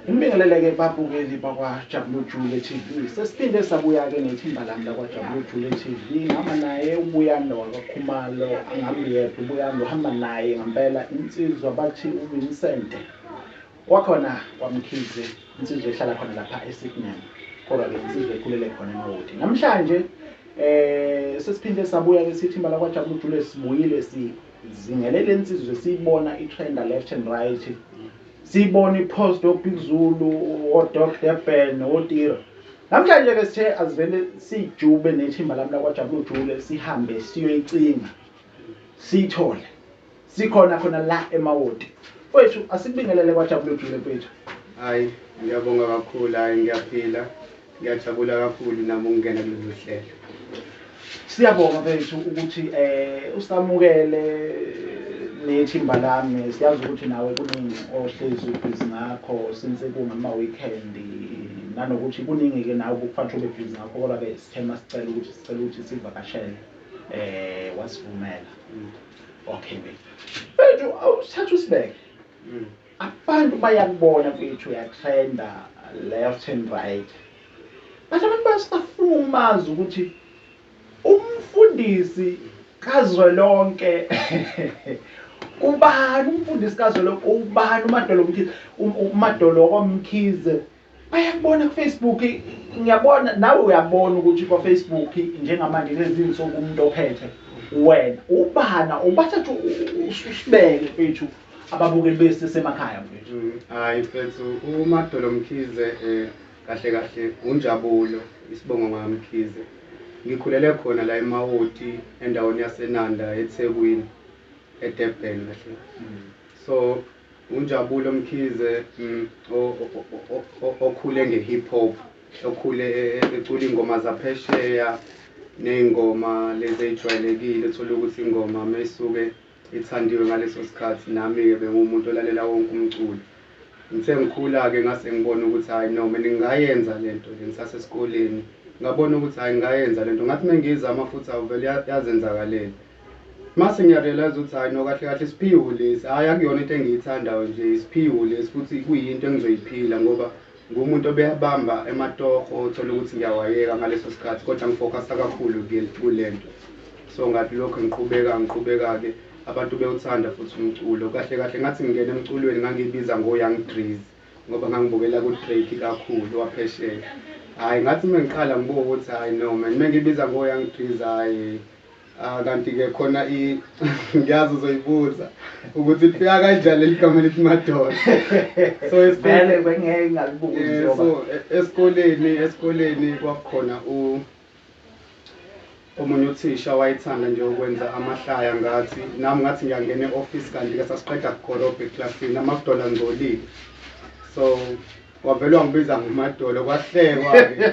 Ngibingelele-ke babukeli bakwaJabulu TV. Sesiphinde sabuya-ke nethimba lami lakwaJabulu TV. Ngihamba naye uBuyanda wakwaKhumalo, angabi yedwa uBuyanda, uhamba naye ngempela insizwa bathi uVincent. Wakhona kwaMkhize, insizwa ehlala khona lapha eSydney. Kodwa-ke insizwa ekhulele khona eMawoti. Namhlanje sesiphinde sabuya-ke sithimba lakwaJabulu sibuyile sizingelele insizwa siyibona i-trend left and right. Sibona ipost Big Zulu, Dr. Durban, Otira. Namhlanje-ke sithe asivele sijube nethimba lami lakwaJabulu sihambe siyoyicinga. Sithole. Sikhona khona la eMawoti. Wethu asikubingelele kwaJabulu mfethu. Hayi, ngiyabonga kakhulu, hayi ngiyaphila. Ngiyajabula kakhulu nami ukungena kulolu hlelo. Siyabonga mfethu ukuthi usamukele nethimba lami. Siyazi ukuthi nawe kuningi ohlezi ubhizi ngakho since kungama weekend nanokuthi kuningi-ke nawe ukufanele ube busy ngakho, kodwa-ke sithema sicela ukuthi sivakashele wasivumela. Okay mfethu awusithatha usibeke. Abantu bayakubona mfethu uyatrenda left and right. Bathi abantu basafuna umazi ukuthi umfundisi kazwelonke ubani umfundisi kazwelonke, ubani uMadolo kwaMkhize. Bayakubona kuFacebook, ngiyabona nawe uyabona ukuthi kwaFacebook njengamanje lezi insuku umuntu ophethe wena ubana ubathatha usibeke mfethu ababukeli bese semakhaya mfethu. Hayi mfethu, uMadolo Mkhize kahle kahle unjabulo, isibongo ngaMkhize. Ngikhulele khona la eMawoti endaweni yaseNanda eThekwini eDurban kahle. So unjabulo Mkhize okhule ngehip hop, okhule ecula ingoma zaphesheya nezingoma lezi ejwayelekile, thola ukuthi ingoma mayisuke ithandiwe ngaleso sikhathi, nami-ke bengumuntu olalela wonke umculo. Ngithe ngikhula-ke ngase ngibona ukuthi hayi no, mina ngingayenza lento ngisasesikoleni. Ngabona ukuthi hayi ngayenza lento, ngathi mengizama futhi awuvele yazenzakalela. Mase ngiyarealize ukuthi hayi no, kahle kahle isiphiwo lesi, hayi akuyona into engiyithandayo nje, isiphiwo lesi futhi kuyinto engizoyiphila ngoba ngumuntu obeyabamba ematoho, thola ukuthi ngiyawayeka ngaleso sikhathi, kodwa ngifocusa kakhulu kulento. So ngathi lokho ngiqhubeka-ke abantu bewuthanda futhi umculo. Kahle kahle ngathi ngingena emculweni ngangibiza ngo-Young Breeze ngoba ngangibukela ku-Drake kakhulu waphesheya. Hayi ngathi mengiqala ngibuka ukuthi hayi no man, mengibiza ngo-Young Breeze hayi kanti-ke khona ngiyazi uzoyibuza ukuthi lifika kanjani leli gama lithi Madolo. So esikoleni kwakukhona omunye uthisha wayethanda nje ukwenza amahlaya ngathi, nami ngathi ngiyangena e-office kanti-ke sasiqeda kukorobha eklasini, amadola ngcolile. So wavele wangibiza ngoMadolo, kwahlekwa-ke.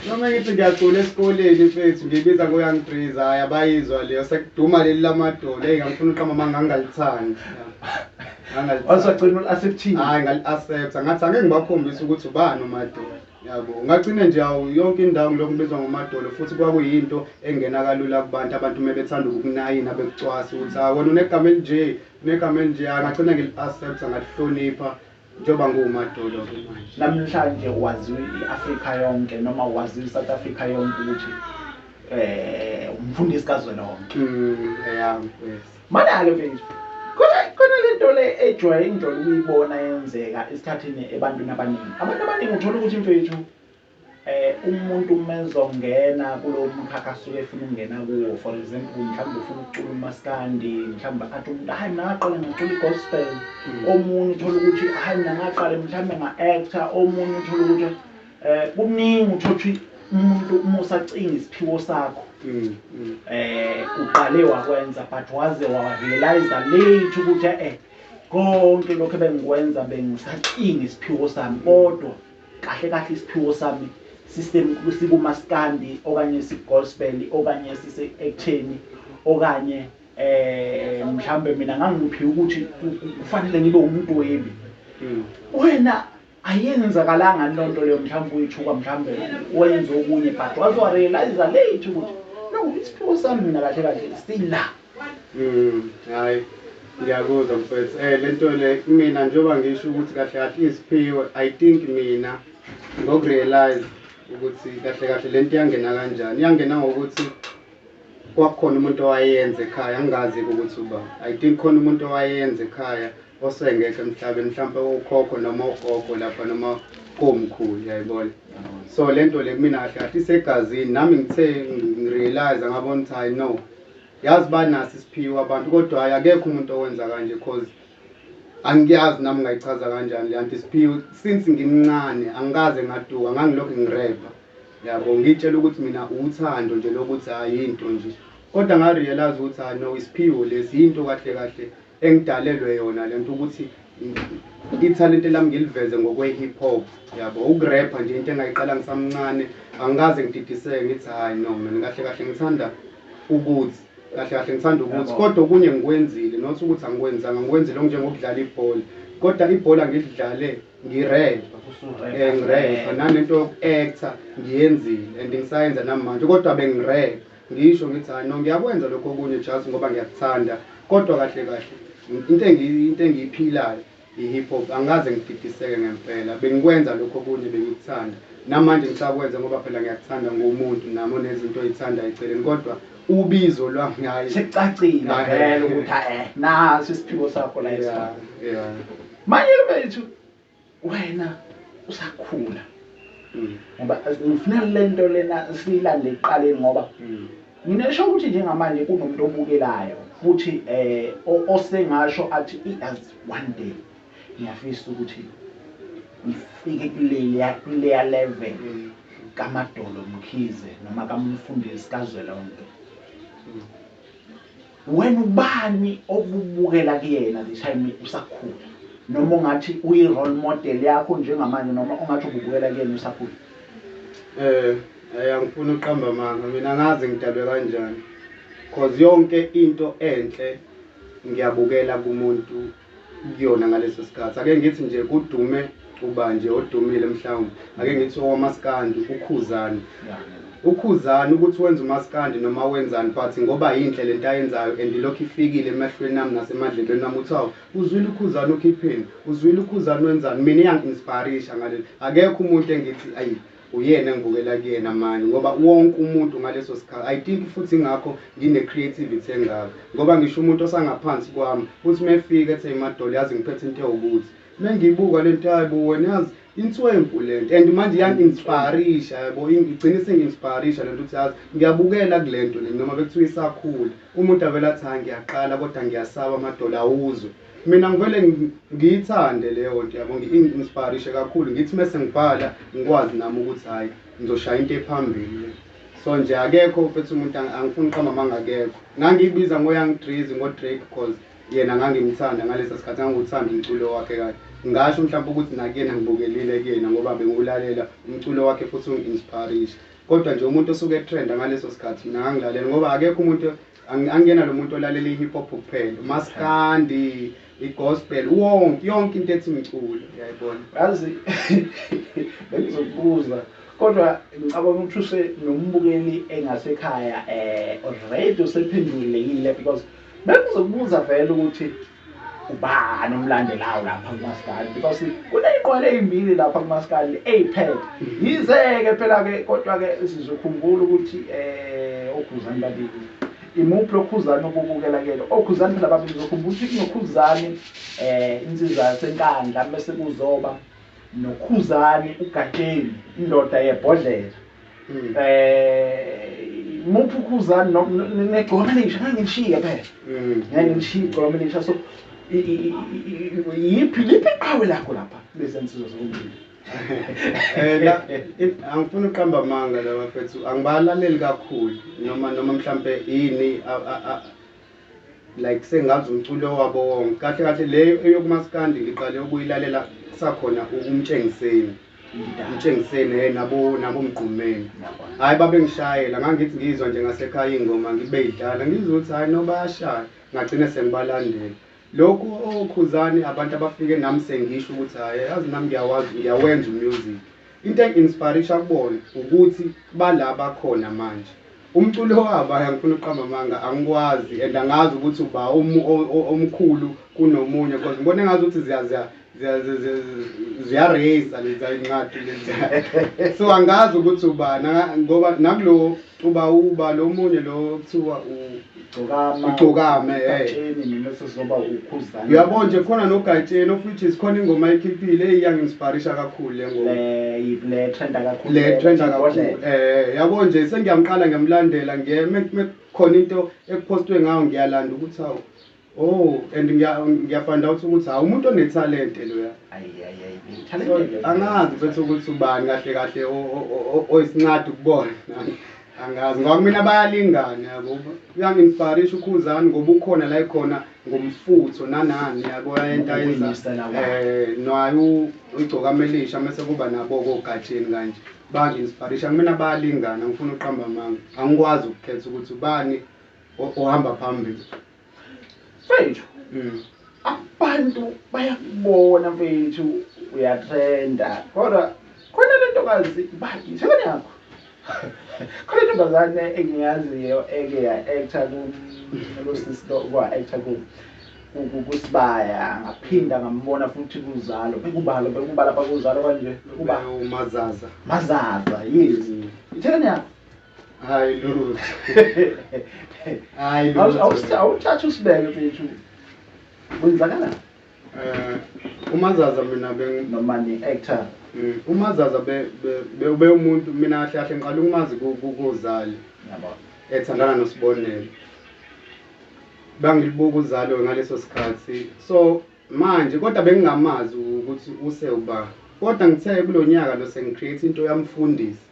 Noma ngithi ngiyacula esikoleni mfethu ngibiza ngo-Young Breeze, hayi abayizwa leyo, sekuduma leli laMadolo. Eyi ngangifuna uqamba mangangalithandi. Wasagcina ul-accepting. Hayi ngali-accepta, ngathi angeke ngibakhombise ukuthi ubani uMadolo. Yabo, ngagcina nje yonke indawo ngilokhu ngibizwa ngoMadolo, futhi kwakuyinto engena kalula kubantu, abantu mebethanda ukukunayina bekucwasa ukuthi wena unegama elinje, unegama elinje. Ngagcina ngili-accepta ngalihlonipha njengoba nguMadolo-ke manje. Namhlanje waziwa i-Afrika yonke noma waziwa i-South Africa yonke ukuthi umfundisi kazwelonke. Yeah mfethu. Mana-ke mfethu, khona lento le ejwayele ukuyibona yenzeka esikhathini ebantwini abaningi. Abantu abaningi uthola ukuthi mfethu umuntu mezongena kulo mkhakha asuke efuna ukungena kuwo, for example mhlawumbe ufuna ukucula umaskandi, mhlawumbe athi umuntu hayi ngaqala ngicula i-gospel, omunye uthola ukuthi hayi ngaqala mhlawumbe nga-actor, omunye uthola ukuthi kuningi uthola ukuthi umuntu umusacinga isiphiwo sakho uqale wakwenza but waze warealize late ukuthi konke lokho ebengikwenza bengisacinga isiphiwo sami, kodwa kahle kahle isiphiwo sami system sikumaskandi okanye sigospel okanye sise-acting okanye mhlawumbe mina ngangiphiwe ukuthi kufanele ngibe umuntu webi. Wena ayenzakalanga lonto leyo, mhlawumbe uyithuka, mhlawumbe wenza okunye but waze warealize late ukuthi no, isiphiwo sami mina kahle kahle sila. Hayi ngiyakuzwa mfethu. Lento le mina njengoba ngisho ukuthi kahle kahle isiphiwe, I think mina ngokurealize ukuthi kahle kahle lento yangena kanjani. Yangena ngokuthi kwakhona umuntu owayenza ekhaya, angazi ukuthi uba. I think khona umuntu owayenza ekhaya osengekho emhlabeni, mhlawumbe ukhokho noma ugogo lapha noma komkhulu, yayibona. So lento le mina kahle kahle isegazini, nami ngithe ngirealize ngabona ukuthi hayi no, yazi banaso isiphiwo abantu, kodwa hayi akekho umuntu owenza kanje because angiyazi nami ngayichaza kanjani le nto isiphiwo. Since ngimncane angikaze ngaduka, ngangilokhu ngirepa, yabo, ngitshela ukuthi mina uthando nje lokuthi hayi into nje, kodwa ngarealize ukuthi hayi no, isiphiwo lesi into kahle kahle engidalelwe yona lento ukuthi ithalente lami ngiliveze ngokwe hip hop, yabo, ukurepa nje into engayiqala ngisamncane. Angikaze ngididiseke ngithi hayi no mina kahle kahle ngithanda ukuthi kahle kahle ngithanda ukuthi, kodwa okunye ngikwenzile, not ukuthi angikwenzanga, ngikwenzile njengokudlala ibhola, kodwa ibhola ngilidlale ngirepa, ngirepa nanento yoku-actor ngiyenzile and ngisayenza namanje, kodwa bengirepa. Ngisho ngithi hayi no, ngiyakwenza lokho okunye just ngoba ngiyakuthanda, kodwa kahle kahle into engiyiphilayo i-hip hop. Angikaze ngididiseke ngempela, bengikwenza lokho okunye bengikuthanda, namanje ngisakwenza ngoba phela ngiyakuthanda ngumuntu nami onezinto oyithanda eceleni, kodwa ubizo lwami hayi secacile vele ukuthi naso isiphiwo sakho la esifana. Manje bethu wena usakhula, ngoba ngifuna lento lena siyilande eqaleni, ngoba nginesho ukuthi njengamanje kunomuntu obukelayo futhi osengasho athi as one day ngiyafisa ukuthi ngifike kuleya level kaMadolo Mkhize noma kaMfundisi kaZwelonke. Wena ubani obubukela kuyena the time usakhula, noma ungathi uyi role model yakho njengamanje, noma ungathi ubukela kuyena usakhula? Angifuni uqamba amanga, mina ngazi ngidalwe kanjani, cause yonke into enhle ngiyabukela kumuntu kuyona ngaleso sikhathi. Ake ngithi nje kudume ubanje odumile, mhlawumbe ake ngithi owamaskandi ukhuzani. Ukhuzani ukuthi wenza umaskandi noma wenzani, but ngoba yinhle lento ayenzayo and lokhu ifikile emehlweni nami nasemadlebeni nami, uthi hawu uzwile ukhuzani ukhipheni, uzwile ukhuzani wenzani, mina iyangi-inspirisha ngalelo. Akekho umuntu engithi ayi uyena engibukela kuyena manje, ngoba wonke umuntu ngaleso sikhathi. I think futhi ngakho ngine-creativity engako, ngoba ngisho umuntu osangaphansi kwami futhi mefika ethi Madolo yazi ngiphethe into ewukuthi, mengiyibuka lento hayibo wena yazi inthwempu lento, and manje yangi-inspirisha, yabo, igcine sengi-inspirisha lento ukuthi yazi ngiyabukela kulento le, noma bekuthiwa isakhula umuntu avela athi hayi ngiyaqala kodwa ngiyasaba Madolo awuzwe. Mina ngivele ngiyithande leyo nto, yabo, ngi-inspirishe kakhulu, ngithi mase ngibhala ngikwazi nami ukuthi hayi ngizoshaya into ephambili. So nje akekho futhi umuntu angifuni uqamba amanga akekho. Ngangiyibiza ngoYoung Drizzy ngoDrake because yena ngangimthanda ngaleso sikhathi, ngangikuthanda umculo wakhe kahle. Ngasho mhlawumbe ukuthi nakuyena ngibukelile kuyena ngoba bengiwulalela umculo wakhe futhi ungi-inspirisha, kodwa nje umuntu osuke etrend ngaleso sikhathi mina ngangilalela, ngoba akekho umuntu angiyena lo muntu olalela i-hip hop kuphela, umaskandi, i-gospel, yonke into ethi mculo, yayibona. Yazi bengizokubuza, kodwa ngicabanga ukuthi usenombukeli engasekhaya already usephendulekile, because bengizokubuza vele ukuthi ubani umlandelayo lapha kumaskandi, because kuney'nqwele ey'mbili lapha kumaskandi ey'phethe yizeke phela-ke. Kodwa-ke sizokhumbula ukuthi okhuzani babili, imuphi okhuzani obubukela kuyena? Okhuzani phela babili sizokhumbula ukuthi kunokhuzani insizwa yasenkandla, bese kuzoba nokhuzani ugatsheni, indoda yebhodlela. Muphi ukhuzani negcomalisha? Ngangilishiyeke phela, ngangilishiyeke igcomalisha. So liphi iqhawe lakho lapha lezi nsizwa zombili? Angifuni uqamba amanga la bafethu, angibalaleli kakhulu, noma mhlambe yini like sengazi umculo wabo wonke. Kahle kahle leyo eyokumaskandi ngiqale ukuyilalela sakhona umtshengiseni, nabo Mgqumeni. Hayi babe ngishayela, ngangithi ngizwa nje ngasekhaya ingoma ngibe yidlala, ngizwe ukuthi hayi no bayashaya, ngagcina sengibalandela. Lokhu okhuzani abantu abafike nami sengisho ukuthi hayi yazi nami ngiyawenza umusic. Into engi-inspirisha kubona ukuthi balaba khona manje, umculo waba ngifuna uqamba amanga angikwazi and angazi ukuthi uba omkhulu kunomunye because ngibone ngazi ukuthi ziyareyisa lezi incwadi lezi so angazi ukuthi ubani ngoba nakulo uba lo munye lo kuthiwa ugcokama mina sizoba ukhuzani uyabona nje khona nogatsheni of which is khona ingoma ekhiphile eyanginspirisha kakhulu le ngoma le trenda kakhulu yabo nje sengiyamqala ngiyamlandela khona into ekupostwe ngayo ngiyalanda ukuthi hawu and ngiyafanda ukuthi hawu umuntu onetalent loya angazi bese ukuthi ubani kahle oyisincadi ukubona angazi ngoba mina bayalingana yabo uyanginspirisha ukhuzani ngoba ukhona la ikhona ngomfutho nanani yabo yayenta yenza nayo ugcokama elisha mase kuba nabo kogatsheni kanje banginspirisha mina bayalingana ngifuna uqamba amanga angikwazi ukukhetha ukuthi ubani ohamba phambili mfethu abantu bayakubona mfethu uyatrenda kodwa khona lento kazi bathi njengani yakho khona intombazane engiyaziyo eke ya-actor kulosisido kwa-actor kusibaya ngaphinda ngambona futhi kuzalo bekuba lapha kuzalo kanje kuba mazaza yes itheni yakho hayi lutho awuthatha usibeke mfethu kwenzakala umazaza mina noma ni-actor umazaza be umuntu mina kahle ngiqala ukumazi kuzali yabo ethandana noSibonelo bangilibuka uzalo ngaleso sikhathi so manje kodwa bengingamazi ukuthi usewuba kodwa ngithe kulonyaka lo sengicreate into yamfundisi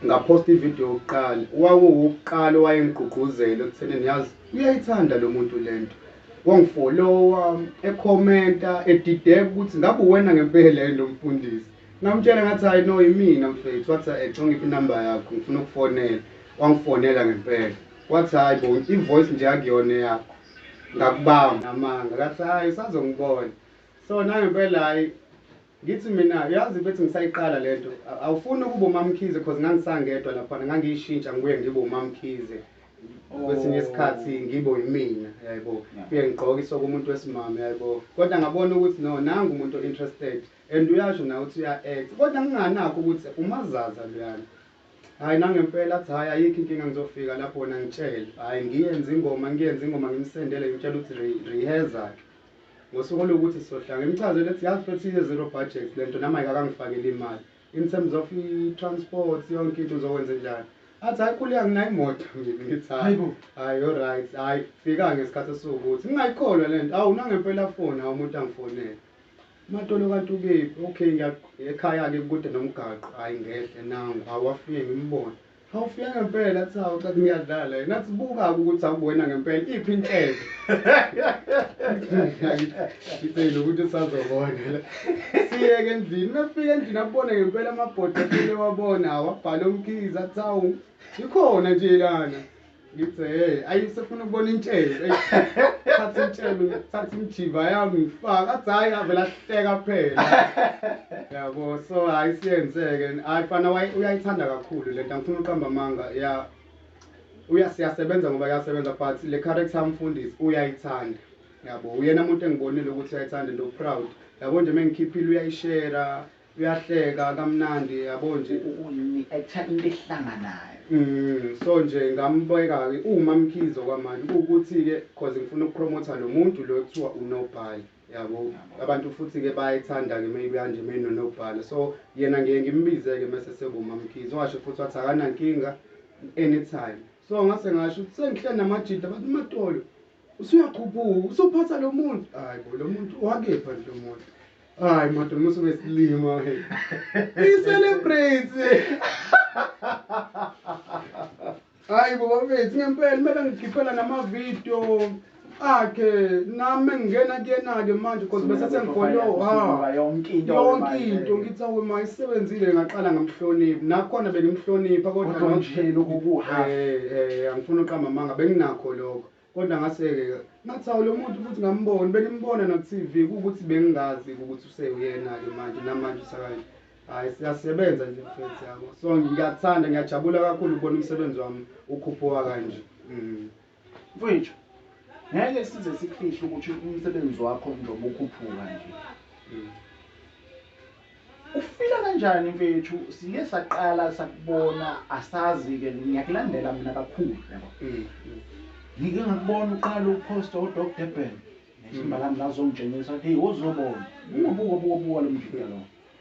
ngapost ivideo yokuqala wakuwuqala wayengigqugquzela ekutheni yazi uyayithanda lo muntu lento wangifollowa ekhomenta edideka ukuthi ngabe wena ngempela lo mfundisi ngamtshela ngathi hayi no yimina mfethu wathi econgiphi inamba yakho ngifuna ukufonela wangifonela ngempela wathi hayi bo ivoice nje akuyona yakho ngakubamba amanga ngathi hayi usazongibona so nangempela hayi ngithi mina yazi bethi ngisayiqala lento awufuni ukuba uMamkhize because ngangisangedwa lapha ngangiyishintsha ngibuye ngibe uMamkhize kwesinye isikhathi ngibo yimina yabo kuye ngigqoka isoko umuntu wesimame yabo kodwa ngabona ukuthi no nangu umuntu interested and uyasho na ukuthi uya-act kodwa nginganakho ukuthi umazaza luyana hayi nangempela athi hayi ayikho inkinga ngizofika lapho wona ngitshele hayi ngiyenze ingoma ngimsendele ngitshela ukuthi rehearsa ngosuku lokuthi sizohlanga imchazelo ethi yazi futhi zero budget lento nama ayikangifakela imali in terms of transport yonke into uzokwenza njani athi hayi kuliya nginayo imoto ngithi hayi alright hayi fika ngesikhathi esiwukuthi ngingayikholwa lento awu nangempela phone hawu umuntu angifonela matolo kanti ukephi okay ekhaya ke kude nomgaqo hayi ngehle nangu awafike ngimbona awufike ngempela athi hawu xa ngiyadlala yena athi buka ukuthi akuwena ngempela iphi inhlelo ngithe ukuthi usazobona siyeke endlini nafika endlini abone ngempela amabhodi aphile wabona awabhala umkhize athi hawu ikhona nje lana ngithi ayisefuna ukubona intshelo thatha imjiva yami ngifaka athi hayi avela ahleka phela yabo so hayi siyenzeke hayi fana uyayithanda kakhulu lento ngifuna uqamba amanga siyasebenza ngoba yasebenza but le character yamfundisi uyayithanda yabo uyena umuntu engibonile ukuthi uyayithanda and proud yabo nje mengikhiphile uyayishare uyahleka kamnandi yabo nje ni-actor into ehlanganayo so nje ngambeka ke uMamkhize kwamanje ukuthi ke because ngifuna ukupromote lo muntu lo kuthiwa unobhala yabo abantu futhi ke bayithanda ke maybe kanje nonobhala so yena ngeke ngimbize ke mase sekuMamkhize washo futhi wathi akanankinga anytime so ngase ngasho ukuthi sengihleli namajida bathi Matolo usuyaqhubhuka usuphatha lo muntu hayi bo lo muntu wakepha lo muntu hayi Matolo musuke silima he celebrate hayi bo bafethu ngempela mele ngikhiphela namavideo akhe nami ngingena kuyena ke manje because bese sengifollow yonke into ngithi awu mayisebenzile ngaqala ngamhlonipha nakhona bengimhlonipha kodwa nje lokuha angifuna uqamba amanga benginakho lokho kodwa ngase-ke ngathi awu lo muntu futhi ngambona bengimbona na TV ukuthi bengingazi ukuthi useyuyena ke manje namanje usakanje Hayi siyasebenza nje mfethu yabo. So ngiyakuthanda ngiyajabula kakhulu ukubona umsebenzi wami ukhuphuka kanje. Mfowethu, ngeke size sikufihle ukuthi umsebenzi wakho njengoba ukhuphuka nje. Ufila kanjani mfethu? Sike saqala sakubona asazi ke ngiyakulandela mina kakhulu yabo. Ngike ngakubona uqala upost uDr Ben. Nethimba lami lazongitshengisa ukuthi hey uzobona. Ubuka lo mjika lo.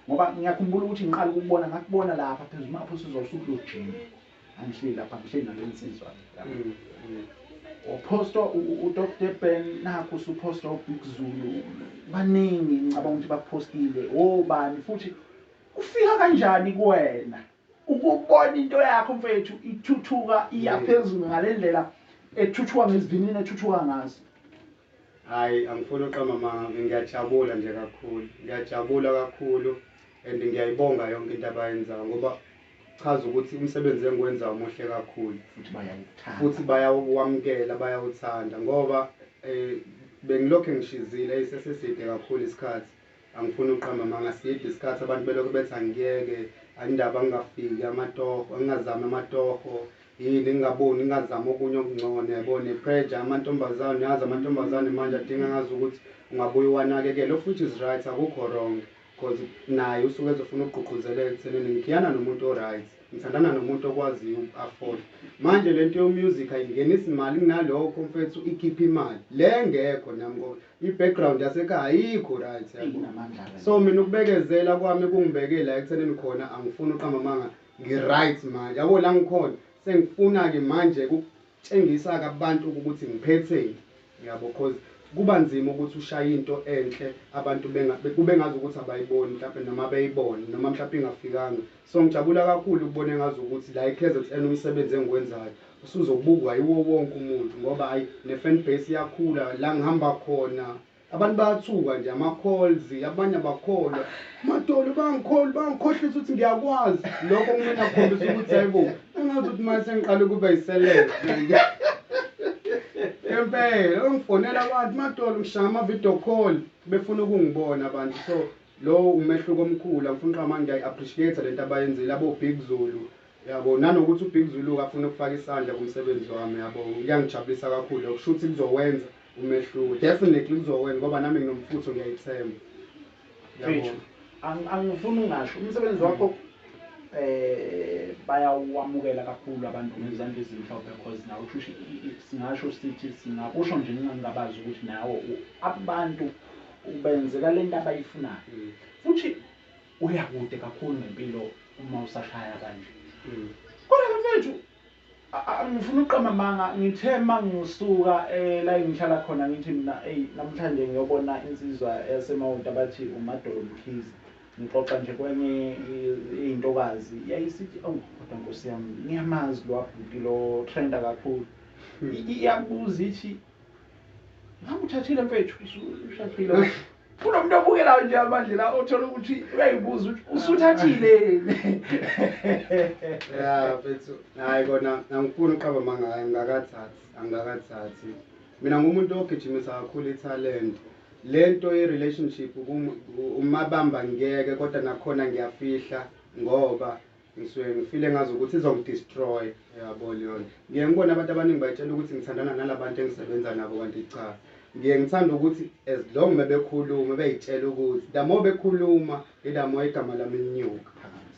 Ngoba ngiyakhumbula ukuthi ngiqala ukubona ngakubona lapha phezulu mapho sizosuku lojini. Angihleli lapha ngihleli nalensizwa yabo. Upost uDr Ben nakho usupost uBig Zulu. Baningi ngicabanga ukuthi bapostile obani futhi ufika kanjani kuwena ukubona into yakho mfethu ithuthuka iyaphezulu ngalendlela ethuthuka ngesivinini ethuthuka ngaso. Hayi angifuni uqamba manga ngiyajabula nje kakhulu. Ngiyajabula kakhulu and ngiyayibonga yonke into abayenzayo ngoba chaza ukuthi umsebenzi engikwenza umuhle kakhulu futhi bayawukwamukela bayawuthanda ngoba bengilokho ngishizile iseseside kakhulu isikhathi. Angifuni uqamba manga side isikhathi abantu belokho bethi angiyeke andaba ngingafiki amatoho ngingazama amatoho yini ngingazama okunye okungcono yabona pressure amantombazane yazi amantombazane manje adinga ngazi ukuthi ungabuye wanakekele futhi is right akukho wrong because naye usuke ezofuna ukugqugquzeleka ekuthenini ngiyana nomuntu o right ngithandana nomuntu okwaziyo uku-afford manje lento yo-music ayingenisi imali kunalokho mfethu ikhipha imali le ngekho nami ngoba i-background yasekhaya ayikho right yabo. So mina ukubekezela kwami kungibeke la ekuthenini khona angifuni uqamba manga ngi-right manje yabo la ngikhona sengifuna-ke manje ukutshengisa abantu ukuthi ngiphetheni yabo because kuba nzima ukuthi ushaye into enhle abantu kube ngazi ukuthi abayiboni mhlawumbe noma beyibone noma mhlawumbe ingafikanga. So ngijabula kakhulu ukubona ngazi ukuthi la KZN umsebenzi engikwenzayo usuzobukwa yiwo wonke umuntu ngoba hayi ne-fan base iyakhula la ngihamba khona abantu bayathuka nje ama-calls abanye abakholwa Madolo bangikhohlisa ukuthi ngiyakwazi lokho kumele akhombisa ukuthi hayibo engazi ukuthi manje sengiqala ukuba yiselect empela ungifonela abantu Madolo ngishaya ama-video call befuna ukungibona abantu. So lo umehluko omkhulu angifuni qha manje ngiya-appreciate lento abayenzile labo Big Zulu yabo nanokuthi uBig Zulu afuna ukufaka isandla kumsebenzi wami yabo kuyangijabulisa kakhulu okusho ukuthi kuzowenza umehluko definitely kuzowenza ngoba nami nginomfutho ngiyayithemba yabo. Angifuni ungasho umsebenzi wakho bayawamukela kakhulu abantu ngezandla ezimhlophe because nawe usho singasho sithi singakusho nje ngingabazi ukuthi nawe abantu ubenzeka lento abayifunayo futhi uyakude kakhulu ngempilo uma usashaya kanje. Kodwa mfethu angifuni uqamba manga ngithe mangisuka la ngihlala khona ngithi mina namhlanje ngiyobona insizwa yasemawonto abathi uMadolo Mkhize ngixoxa nje kwenye intokazi yayisithi kodwa Nkosi yami ngiyamazi lo abhuti lo trenda kakhulu iyabuza ithi ngabe uthathile mfethu ushathile kunomuntu obukela nje amandla la othola ukuthi uyayibuza ukuthi usuthathile. Yeah mfethu hayi kona angifuni uqamba manga angakathathi mina ngumuntu ogijimisa kakhulu italent lento ye-relationship umabamba ngeke kodwa nakhona ngiyafihla ngoba ngisuke ngifile ngazi ukuthi izongidestroy yabo leyo. Ngiye ngibona abantu abaningi bayitshela ukuthi ngithandana nalabantu engisebenza nabo kanti cha ngiye ngithanda ukuthi as long bekhuluma beyitshela ukuthi the more bekhuluma the more igama lami linyuka.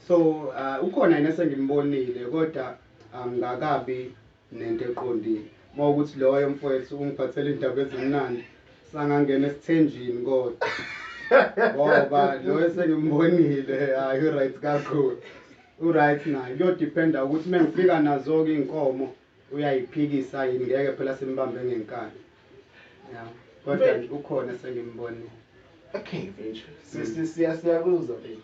So ukhona yena sengimbonile kodwa angakabi nento eqondile mawukuthi loyo mfowethu ungiphathele indaba ezimnandi sangangena esithenjini kodwa ngoba lo sengimbonile hayi right kakhulu uright naye kuyodependa ukuthi mengifika nazo ke inkomo uyayiphikisa yini ngeke phela simbambe ngenkani yeah kodwa ukhona sengimbonile. Okay mfethu siyakuzwa mfethu.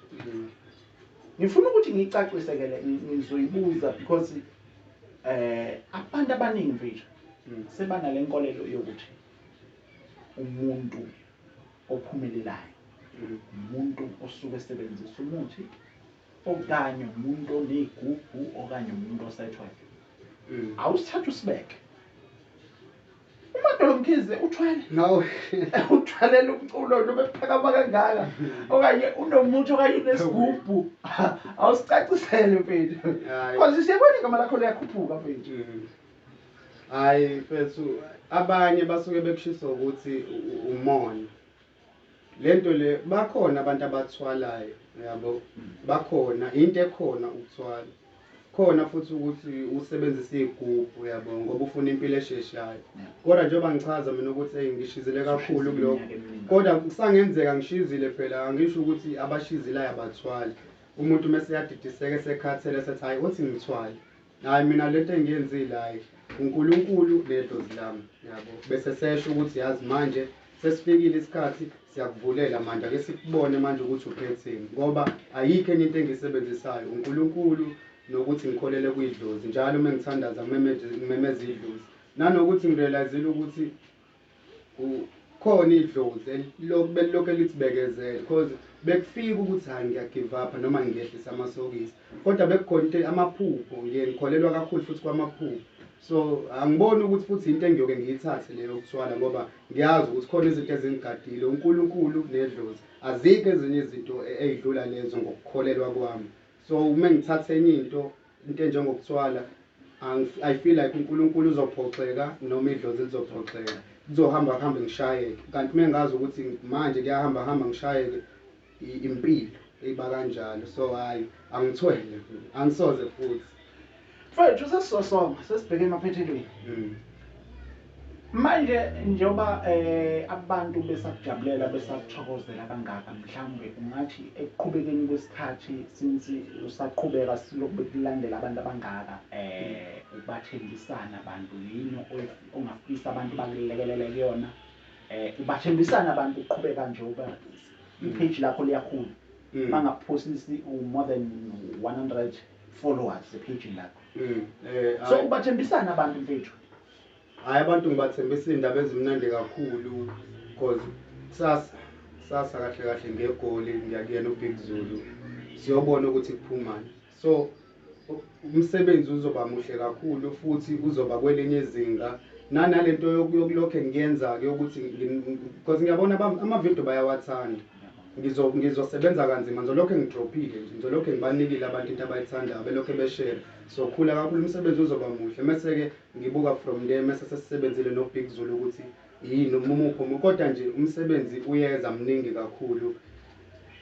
Ngifuna ukuthi ngicacise ngizoyibuza because abantu abaningi mfethu sebana lenkolelo yokuthi umuntu ophumelelayo umuntu osuke esebenzisa umuthi okanye umuntu oneyigugu okanye umuntu osethwayo awusithatha usibeke uMadolo Mkhize uthwele No. uthwalela umculo noma ephakama kangaka okanye unomuntu okanye unesigubhu awusicacisele mfethu because siyabona igama lakho liyakhuphuka mfethu. Hayi mfethu abanye basuke bekushisa ukuthi umona lento le bakhona abantu abathwalayo yabo bakhona into ekhona ukuthwala khona futhi ukuthi usebenzise igubhu yabo ngoba ufuna impilo esheshayo kodwa njengoba ngichaza mina ukuthi ngishizile kakhulu kulokho kodwa kusangenzeka ngishizile phela angisho ukuthi abashizilayo abathwali umuntu mase yadidiseke sekhathele sethi hayi uthi ngithwale hayi mina lento engiyenzile hayi uNkulunkulu nedlozi lami yabo bese sesho ukuthi yazi manje sesifikile isikhathi siyakuvulela manje ake sikubone manje ukuthi uphetheni ngoba ayikho enye into engisebenzisayo uNkulunkulu nokuthi ngikholele kuyidlozi njalo uma ngithandaza ngimemeza idlozi nanokuthi ngirealizile ukuthi khona idlozi lokho elithibekezele because bekufika ukuthi hayi ngiyagive up noma ngiyehlisa amasokisi kodwa bekukhona into amaphupho ngikholelwa kakhulu futhi kwamaphupho so angiboni ukuthi futhi into engiyoke ngiyithathe leyo ukuthwala ngoba ngiyazi ukuthi khona izinto ezingigadile uNkulunkulu nedlozi azikho ezinye izinto ezidlula lezo ngokukholelwa kwami so uma ngithathe enye into enjengokuthwala I feel like uNkulunkulu uzophoxeka noma idlozi lizophoxeka kuzohamba hambe ngishayeke kanti mina ngazi ukuthi manje kuyahamba ngishayeke impilo iba kanjalo so hayi angithwele angisoze futhi mfethu sesizosonga sesibheke emaphethelweni manje njengoba abantu besakujabulela besakuthokozela kangaka mhlawumbe ungathi ekuqhubekeni kwesikhathi since usaqhubeka silokhu bekulandela abantu abangaka ubathembisana abantu yini ongafisa abantu bakulekelele kuyona ubathembisana abantu uqhubeka njengoba ipage lakho liyakhula mangaphostisi more than 100 followers epage lakho so ubathembisana abantu mfethu hayi abantu ngibathembisa indaba ezimnandi kakhulu because sasa kahle ngegoli ngiyakuyena uBig Zulu siyobona ukuthi kuphumani so umsebenzi uzoba muhle kakhulu futhi uzoba kwelinye izinga nanalento yokulokho engiyenza ke ukuthi because ngiyabona ama-video bayawathanda ngizosebenza kanzima ngizolokho ngidrophile nje ngizolokho ngibanikile abantu into abayithandayo belokho beshare so khula kakhulu umsebenzi uzoba muhle mase ke ngibuka from there mase sesisebenzile noBig Zulu ukuthi yini umupho kodwa nje umsebenzi uyeza mningi kakhulu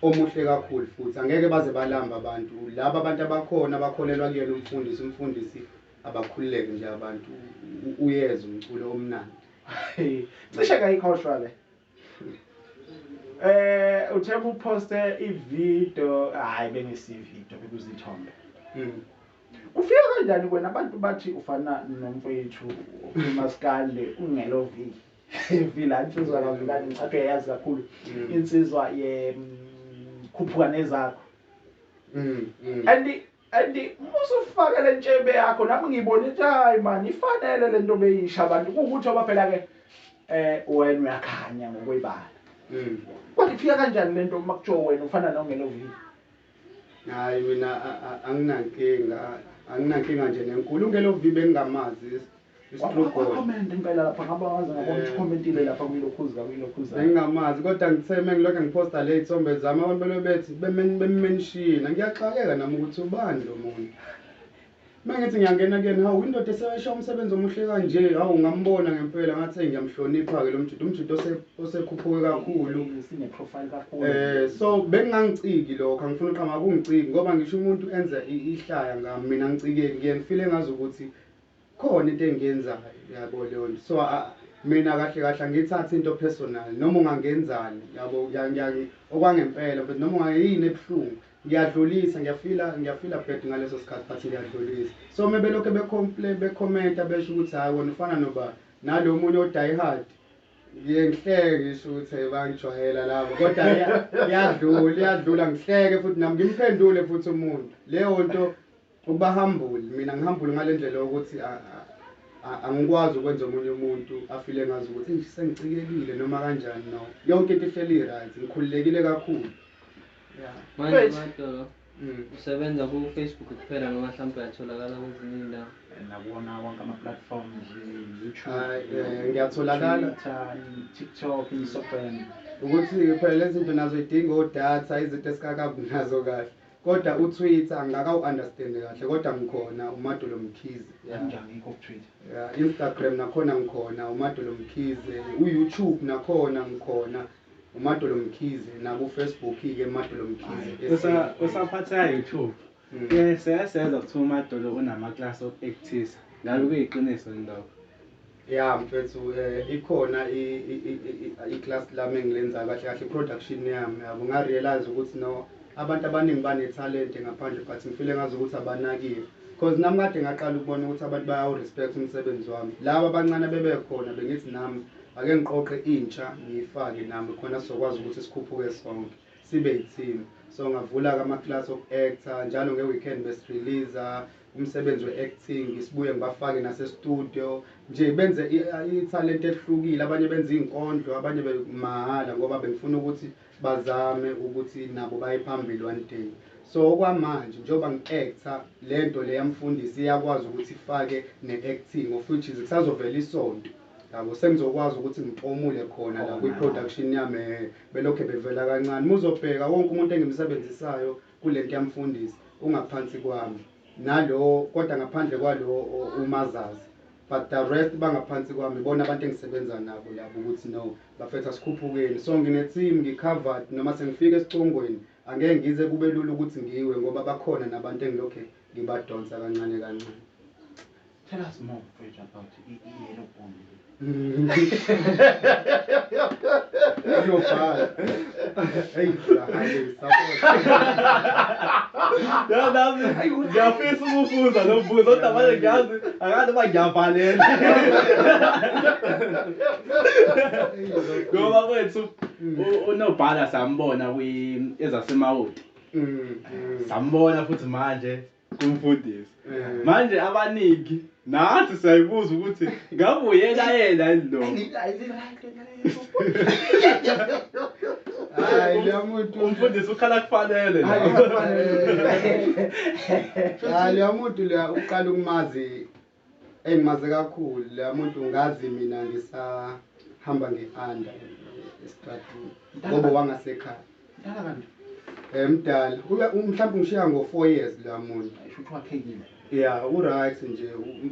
omuhle kakhulu futhi angeke baze balamba abantu laba abantu abakhona abakholelwa kuyena umfundisi abakhululeke nje abantu uyeza umculo omnandi cishe kayikhohlwa le uthe uposte ivideo hayi bengisivideo bekuzithombe ufika kanjani kwena abantu bathi ufana nomfethu uMaskande ungelovi vila insizwa kaVilani ngicathe yazi kakhulu insizwa khuphuka nezakho andi musufake le ntshebe yakho nami ngibona ukuthi hayi man ifanele lento beyisha abantu ukuthi oba phela ke wena uyakhanya ngokwebala kodwa ifika kanjani lento makuthiwa wena ufana nongelovi hayi mina anginankinga nje nenkulu ungelovi bengingamazi comment impela lapha ngabangaza ngabona ucommentile lapha kuyilokhuza ngingamazi kodwa ngitheme ngilokho ngiposta le ithombe zami abantu belobethi bemenshina ngiyaxakeka nami ukuthi ubani lo muntu mangithi ngiyangena kuyena hawu indoda esewasha umsebenzi omuhle kanje hawu ngambona ngempela ngathi ngiyamhlonipha ke lo umjudo osekhuphuke kakhulu sine profile kakhulu so bengangiciki lokho angifuna uqhamuka kungiciki ngoba ngisho umuntu enza ihlaya ngami mina ngicikeki ngiyengifile ngazi ukuthi khona into engiyenzayo yabo leyo nto so mina kahle angithatha into personal noma ungangenzani yabo okwangempela but noma ungayini ebuhlungu ngiyadlulisa ngiyafila bad ngaleso sikhathi but ngiyadlulisa so mebelokho becommenta besho ukuthi hayi wena ufana noba nalo munye odie hard ngihleke ngisho ukuthi bangijwayela labo kodwa iyadlula ngihleke futhi nami ngimphendule futhi umuntu leyo nto ukuba humble mina ngihambule ngalendlela ukuthi angikwazi ukwenza omunye umuntu afile ngazi ukuthi sengicikekile noma kanjani no yonke into ihleli right ngikhululekile kakhulu manje usebenza ku Facebook kuphela noma mhlawumbe uyatholakala kwezinye indawo nakuwona wonke ama-platforms, Hhayi, YouTube, ngiyatholakala. Twitter, TikTok, Instagram. Ukuthi phela lezi zinto nazo idinga odatha, izinto esikakabi nazo kahle. Kodwa uTwitter ngingaka-understand kahle, kodwa ngikhona uMadulo Mkhize. Kanjani yikho ku-Twitter? Ya, Instagram nakhona ngikhona uMadulo Mkhize, uYouTube nakhona ngikhona uMadulo Mkhize, naku-Facebook-ke uMadulo Mkhize. Usaphatha YouTube. Siyaseza kuthiwa uMadulo unama-class of actors. Ngabe kuyiqiniso lokho? Ya mfethu, ikhona i-class lami engilenza kahle kahle i-production yami. Yabo ngarealize ukuthi no, abantu abaningi bane-talent ngaphandle, but ngifile ngazi ukuthi abanakiwe. Because nami kade ngaqala ukubona ukuthi abantu bayawu-respect umsebenzi wami. Laba abancane bebekhona bengithi nami ake ngiqoqe intsha ngiyifake nami khona sizokwazi ukuthi sikhuphuke sonke sibe yi-team. So ngavula-ke ama-class of actor, njalo nge-weekend besi-release umsebenzi we-acting, sibuye ngibafake nase-studio nje benze i-talent ehlukile. Abanye benze iy'nkondlo, abanye mahhala ngoba bengifuna ukuthi bazame ukuthi nabo baye phambili one day. So okwamanje njengoba ngi-actor, lento le yamfundisi iyakwazi ukuthi ifake ne-acting, of which is kusazovela isonto. Yabo sengizokwazi ukuthi ngiphomule khona la kwi-production yami, belokhe bevela kancane. Muzobheka wonke umuntu engimsebenzisayo kulento yamfundisi ungaphansi kwami. Nalo kodwa ngaphandle kwalo umazazi, but the rest bangaphansi kwami, bona abantu engisebenza nabo labo ukuthi no, bafetha sikhuphukeni. So ngine-team, ngi-covered, noma sengifika esicongweni angeke ngize kube lula ukuthi ngiwe ngoba bakhona nabantu engilokhe ngibadonsa kancane kancane. Tell us more, Fred, about i-yellow bond. Uyobhala. Hey, hayi support. Ya nami ngiyafisa ukubuza lo mbuzo kodwa manje ngiyazi akazi uma ngiyabhalela. Ngoba wethu unobhala sambona ezasemawodi. Sambona futhi manje kumfundisi. Manje abaningi nathi siyayibuza ukuthi ngabe uyena yena lo. Hayi leyamuntu Umfundisi ukhala kufanele la. Hayi leyamuntu leya uqala ukumazi, engimaze kakhulu leyamuntu ngazi mina ngisahamba nge-under estradini ngoba wangasekhaya. Mdala kanti? Mdala mhlawumbe ngishiya ngo-4 years leyamuntu. Ayisho ukuthi wakhekile. Ya, uright nje,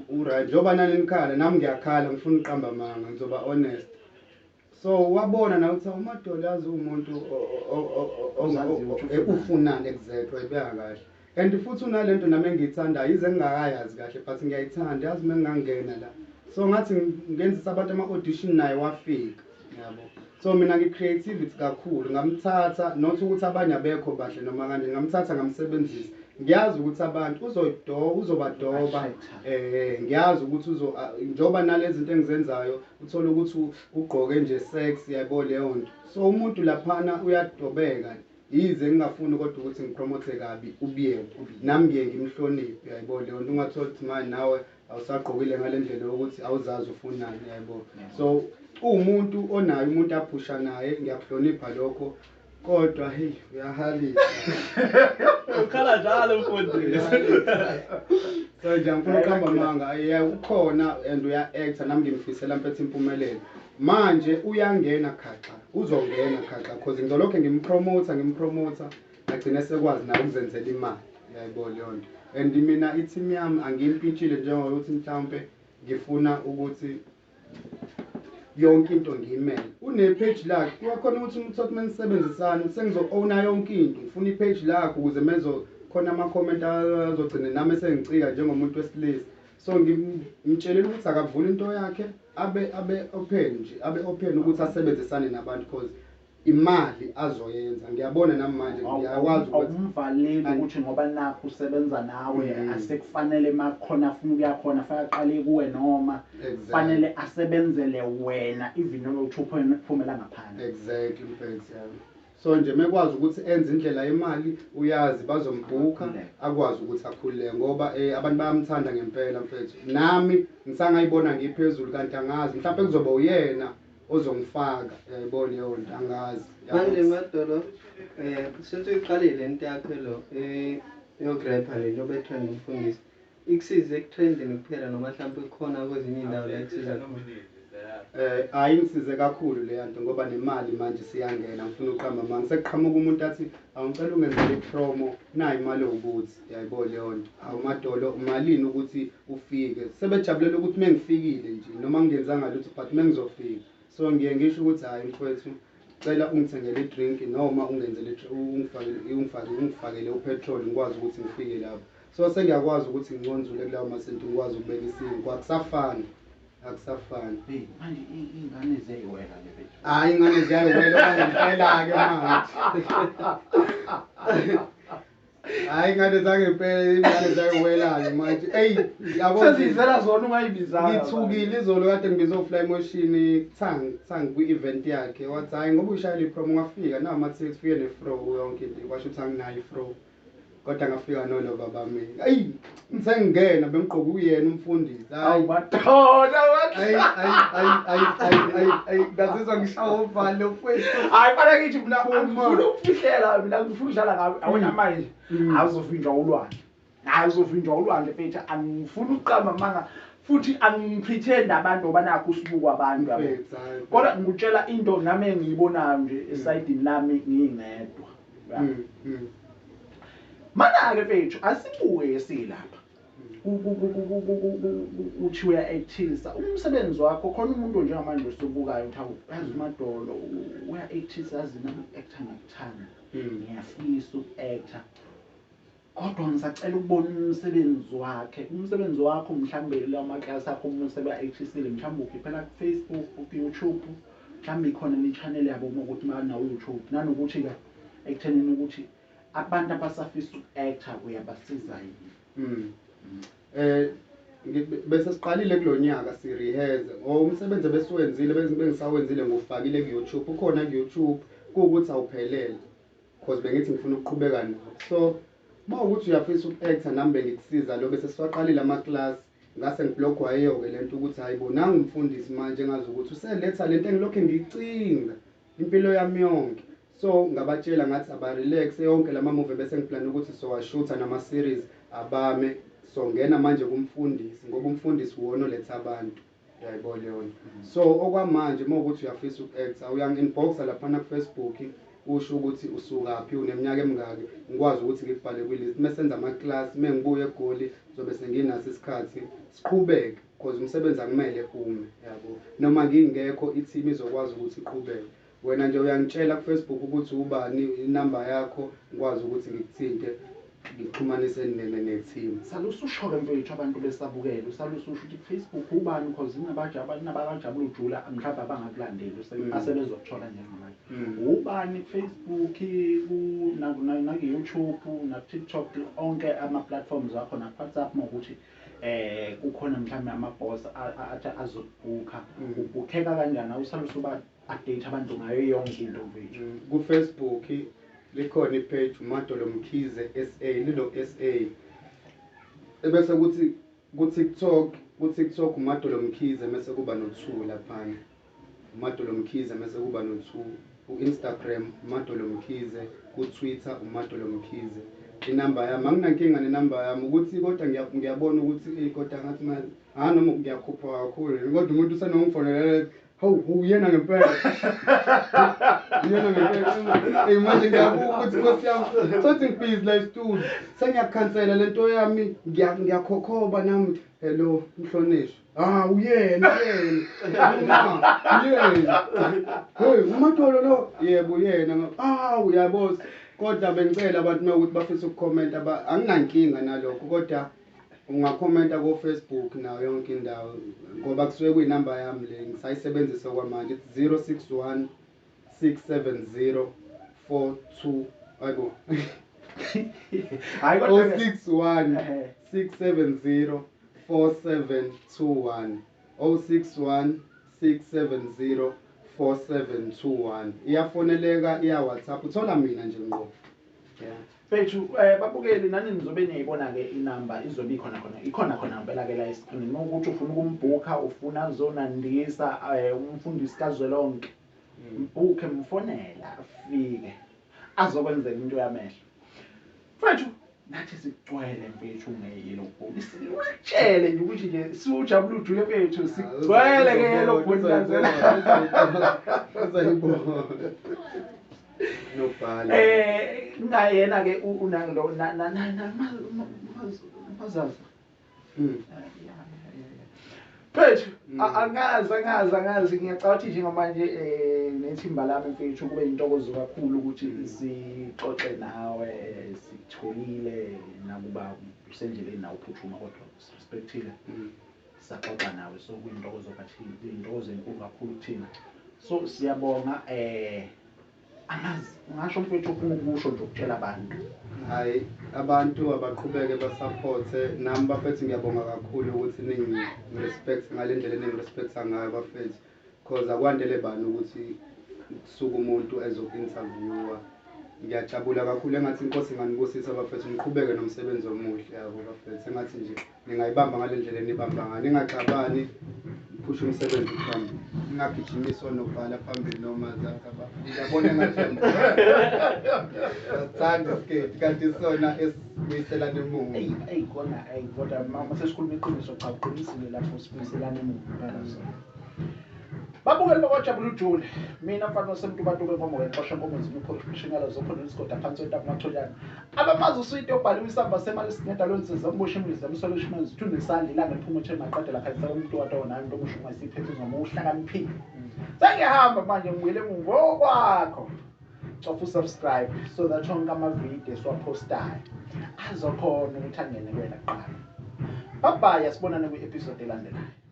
uright. Njoba nani nikhala, nami ngiyakhala, ngifuna uqamba amanga, ngizoba honest. So wabona na ukuthi uMadulo yazi umuntu ufunani exactly, wayibeka kahle. And futhi unalento nami engiyithandayo, ize ngingakayazi kahle but ngiyayithanda, yazi mengangena la. So ngathi ngenzisa abantu ama-audition naye wafika, yabo. So mina ngi-creativity kakhulu, ngamthatha, not ukuthi abanye abekho bahle noma kanje, ngamthatha ngamsebenzisa. Ngiyazi ukuthi abantu uzobadoba, ngiyazi ukuthi njoba nalezi zinto engizenzayo uthola ukuthi ugqoke nje sex, yabo leyo nto. So umuntu laphana uyadobeka, yize ngingafuni kodwa ukuthi ngipromote kabi ubiyena. Nami ngiye ngimhloniphe, yabo leyo nto. Ungathola ukuthi manje nawe awusagqokile ngale ndlela yokuthi awuzazi ufunani, yabo. So umuntu onayo umuntu aphusha naye, ngiyakuhlonipha lokho. Kodwa hey uyahalisa. Ukhala njalo mfundisi. So nje ngifuna uqamba amanga, ukhona and uya-actor, nami ngimfisela mfethu impumelelo. Manje uyangena khaxa, uzongena khaxa because ngizolokhe ngimpromota agcine sekwazi nawe ukuzenzela imali, yayibona leyo nto. And mina i-team yami angiyimpintshile njengokuthi mhlawumbe ngifuna ukuthi yonke into ngiyimele. Une-page lakhe, kuyakhona ukuthi umuntu menisebenzisana sengizo-owna yonke into. Ngifuna i-page lakhe ukuze khona ama-comment azogcina nami sengicika njengomuntu wesilisa. So ngimtshelela ukuthi akavule into yakhe, abe open nje, abe open ukuthi asebenzisane nabantu because imali azoyenza. Ngiyabona nami manje ngiyakwazi ukuthi awumvaleli ukuthi ngoba nakho usebenza nawe asekufanele makhona afuna ukuyakhona faqale kuwe noma fanele asebenzele wena even noma uphumela ngaphandle. Exactly mfethu yami. So nje mekwazi ukuthi enze indlela yemali, uyazi bazombhuka, akwazi ukuthi akhulule ngoba abantu bayamthanda ngempela mfethu. Nami ngisangayibona ngiphezulu kanti angazi mhlawumbe kuzoba uyena ozongifaka, yayibona leyo nto, angazi. Manje Madulo since uyiqalile into yakho lo yokurapha le njengoba ethanda umfundisi, ikusize ekutrendini kuphela noma mhlawumbe khona kwezinye indawo la ikusiza Ayingisize kakhulu le nto ngoba nemali manje siyangena ngifuna uqhamba manje sekuqhamuka umuntu athi awungicela ungenzele ipromo nayi imali ukuthi yayibona leyo nto awumadolo umalini ukuthi ufike sebejabulela ukuthi mengifikile nje noma ngingenzanga lutho but mengizofika so ngiye ngisho ukuthi hayi mfowethu cela ungithengele idrink noma ungenzele ungifakele upetrol ngikwazi ukuthi ngifike lapho so sengiyakwazi ukuthi ngiconzule kulawo masenti ngikwazi ukubeka isinkwa akusafani akusafani manje ingane ziyayiwela le bethu hayi ingane ziyayiwela ngempela-ke manje hayi ingane zangempela ingane ziyayiwela-ke manje eyi sezizela zona ungayibizanga ngithukile izolo kade ngibize ufly motion thangi kwi-event yakhe wathi hayi ngoba uyishayela ipromo ungafika nawo amathikithi ufike ne-fro yonke into kwasho ukuthi anginayo ifro kodwa ngafika noloba bami ayi ngisengingena bengigqoke uyena umfundisi hayi madoda ayi ngazizwa ngishawa uvalo mfowethu hayi fana ngithi mina angifuni ukufihlela mina ngifuna udlala ngawe awona manje azovinjwa ulwandle azovinjwa ulwandle mfethu angifuni uqamba manga futhi angipretend abantu banakho usibuko abantu kodwa ngikutshela into nami engiyibonayo nje esayidini lami ngingedwa mana-ke mfethu asibuye silapha uthi uya-actisa umsebenzi wakho khona umuntu njengamanje osubukayo uthi awu yazi umadolo uya-actisa yazi nami-acta ngiyakuthanda ngiyafisa uku-acta kodwa ngisacela ukubona umsebenzi wakho mhlawumbe lawo maklasi akho uma sebe-actisile mhlawumbe ukhiphela ku-Facebook ku-YouTube mhlawumbe ikhona ne-channel yabo uma ukuthi nawo YouTube nanokuthi-ke ekuthenini ukuthi abantu abasafisa uku-acta uyabasiza yini bese siqalile kulonyaka sireheze umsebenzi ebesiwenzile bengisawenzile ngofakile ku-YouTube ukhona ku-YouTube kuwukuthi awuphelele because bengithi ngifuna ukuqhubeka nawo so mawukuthi uyafisa uku-acta nami bengikusiza lo bese siwaqalile ama-class ngase ngiblogwa yiyo-ke lento ukuthi hayi bonanga umfundisi manje engazi ukuthi useletha lento engilokhu ngiyicinga impilo yami yonke so ngabatshela ngathi abarelax yonke lama-movie bese ngiplana ukuthi sowashutha nama-series abame so ngena manje kumfundisi ngoba umfundisi uwona oletha abantu yayibona leyo nto so okwamanje mawukuthi uyafisa uku-acta uyangi-inboxa laphana ku-Facebook usho ukuthi usukaphi uneminyaka emingaki ngikwazi ukuthi ngikubhale kwilist mesenza ama-class mengibuye eGoli zobe senginaso isikhathi siqhubeke because umsebenzi akumele ume yabo noma ngingekho i-team izokwazi ukuthi iqhubeke wena nje uyangitshela ku-Facebook ukuthi ubani inamba yakho ngikwazi ukuthi ngikuthinte ngixhumanise ne-team salususho-ke mfethu abantu besabukele usalususho ukuthi ku-Facebook ubani because nabakajabula ujula mhlawumbe abangakulandeli asebezokuthola njengamanje ubani ku-Facebook naku-YouTube naku-TikTok onke ama-platforms akho naku-WhatsApp mawukuthi kukhona mhlawumbe ama-boss athi azokubhukha ubhukheka kanjani awusalusu update abantu ngayo yonke into mfethu ku-Facebook likhona ipage umadolo mkhize SA lilo SA ebese kuthi ku-TikTok umadolo mkhize mase kuba no-2 laphana umadolo mkhize mase kuba no-2 ku-Instagram umadolo mkhize ku-Twitter umadolo mkhize inamba yami anginankinga nenamba yami ukuthi kodwa ngiyabona ukuthi kodwa ngathi manje noma ngiyakhupha kakhulu kodwa umuntu usenongifonela hawu yena ngempela manje ngiyabuka ukuthi nkosi yami sothi ngibhizi la studio sengiyakhansela lento yami ngiyakhokhoba nami hello mhlonishwa uyena hey umadolo lo yebo uyena uyabo kodwa bengicela abantu mawukuthi bafisa ukukhomenta anginankinga nalokho kodwa ungakhomenta ku-Facebook nayo yonke indawo ngoba kusuke kuyinamba yami le ngisayisebenzisa kwamanje it's 061 670 42 ayibo hayi kodwa 061 670 4721 061 670 4721 iyafoneleka iya WhatsApp uthola mina nje ngqo Fethu babukeli nani nizobe niyayibona-ke inamba izobe ikhona ngempela-ke la escreen ukuthi ufuna ukumbhukha ufuna zonandisa umfundisi kazwelonke mbhukhe mfonela afike azokwenzela into yamehlo Fethu nathi sigcwele mfethu nge-yellow bone silutshele nje ukuthi nje siwujabula ujule mfethu sigcwele nge-yellow bone kanzela nobhala ngayena ke unalo mazaza Phethu angazi ngiyacabanga njengamanje nethimba lami mfethu kube intokozo kakhulu ukuthi sixoxe nawe sitholile nakuba usendleleni nawe uphuthuma kodwa respectile saxoxa nawe so kuyintokozo kathini intokozo enkulu kakhulu kuthina so siyabonga angazi ngasho mfethu ufuna ukusho nje ukutshela abantu hayi abantu abaqhubeke basupporte nami bafethu ngiyabonga kakhulu ukuthi ningi-respect ngale ndlela eningi-respecta ngayo bafethu because akwandele bani ukuthi kusuke umuntu ezo-interviewa ngiyajabula kakhulu engathi inkosi inganibusisa bafethu niqhubeke nomsebenzi omuhle yabo bafethu engathi nje ningayibamba ngale ndlela enibamba ngayo ningaxabani phusha umsebenzi phambili ningagijimiswa nobhala phambili noma zakaba ngiyabona engathi athanda skate kanti sona esibuyiselana emuva khona kodwa mase sikhuluma iqiniso cha uqinisile lapho sibuyiselana emuva phela so babukeli bakwajabula ujule mina mfana wasemuntu bantu benkomo ngexosha inkomo zimukhoshinyala zokhona isigodi aphansi kwentaba mathonyana abamazi usuyinto yobhaliwe isamba semali sineda lonsiza umboshe imizi zamsolution manzi thunde isandla ilanga liphuma ethe maqedela khayisa umuntu watona into omusho ungasiphethe uzoma uhlakaniphile sengiyahamba manje ngibuyele ngokwakho cofa usubscribe so that onke amavidiyo esiwapostayo azokhona ukuthi angene kuwena kuqala bye bye sibonane kwi-episode elandelayo